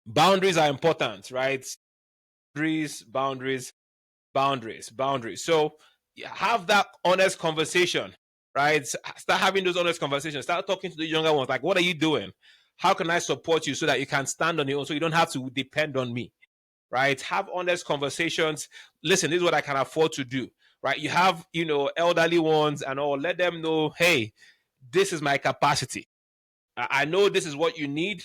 Boundaries are important, right? Boundaries. So have that honest conversation, right? Start having those honest conversations. Start talking to the younger ones. Like, what are you doing? How can I support you so that you can stand on your own, so you don't have to depend on me, right? Have honest conversations. Listen, this is what I can afford to do, right? You have, elderly ones and all. Let them know, hey, this is my capacity. I know this is what you need,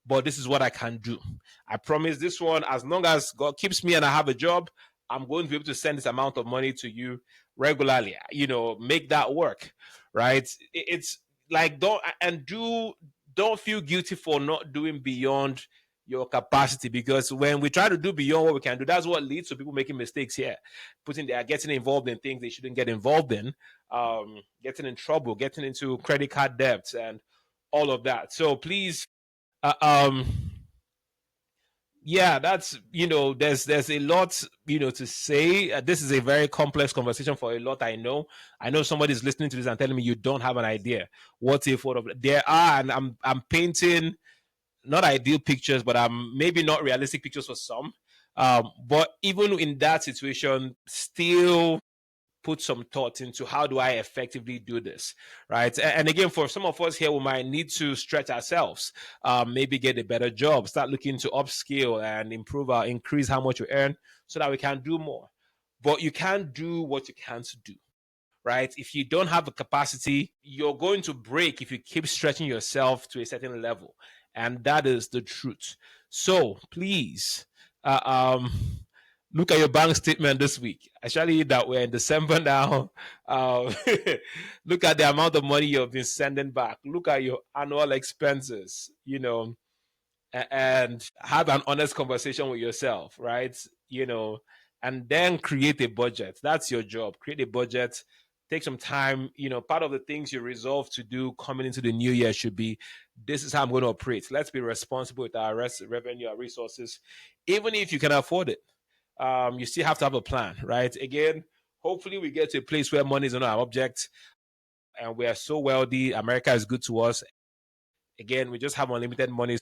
but this is what I can do. I promise this one, as long as God keeps me and I have a job, I'm going to be able to send this amount of money to you regularly. Make that work, right? It's like don't feel guilty for not doing beyond your capacity, because when we try to do beyond what we can do, that's what leads to people making mistakes here, getting involved in things they shouldn't get involved in, getting in trouble, getting into credit card debts, and all of that. So please, uh, um, yeah, that's there's a lot to say. This is a very complex conversation for a lot. I know somebody's listening to this and telling me you don't have an idea. What if what of there are, and I'm painting not ideal pictures, but maybe not realistic pictures for some. But even in that situation, still put some thought into how do I effectively do this, right? And again, for some of us here, we might need to stretch ourselves, maybe get a better job, start looking to upskill and increase how much we earn so that we can do more. But you can't do what you can't do, right? If you don't have the capacity, you're going to break if you keep stretching yourself to a certain level. And that is the truth. So please, uh, um, look at your bank statement this week, especially that we're in December now. Uh, look at the amount of money you've been sending back. Look at your annual expenses, and have an honest conversation with yourself, right? And then create a budget. That's your job. Create a budget. Take some time. Part of the things you resolve to do coming into the new year should be, this is how I'm going to operate. Let's be responsible with our revenue, our resources, even if you can afford it. You still have to have a plan, right? Again, hopefully we get to a place where money is not our object and we are so wealthy. America is good to us. Again, we just have unlimited money.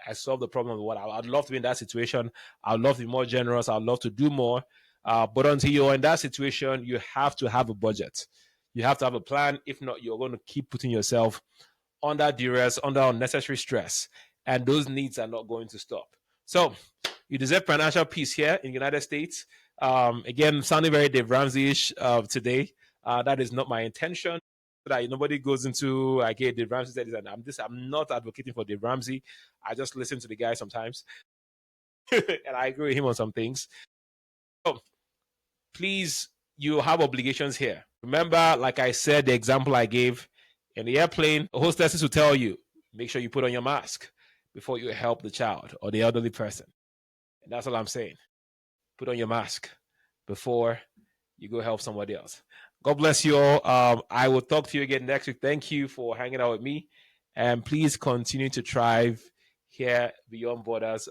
I solve the problem of what I'd love to be in that situation. I'd love to be more generous. I'd love to do more. But until you're in that situation, you have to have a budget. You have to have a plan. If not, you're going to keep putting yourself under duress, under unnecessary stress. And those needs are not going to stop. So you deserve financial peace here in the United States. Again, sounding very Dave Ramsey-ish today. That is not my intention. That nobody goes into like, hey, Dave Ramsey said this, and I'm not advocating for Dave Ramsey. I just listen to the guy sometimes, and I agree with him on some things. So please, you have obligations here. Remember, like I said, the example I gave in the airplane, hostesses will tell you, make sure you put on your mask before you help the child or the elderly person. And that's all I'm saying. Put on your mask before you go help somebody else. God bless you all. I will talk to you again next week. Thank you for hanging out with me. And please continue to thrive here beyond borders.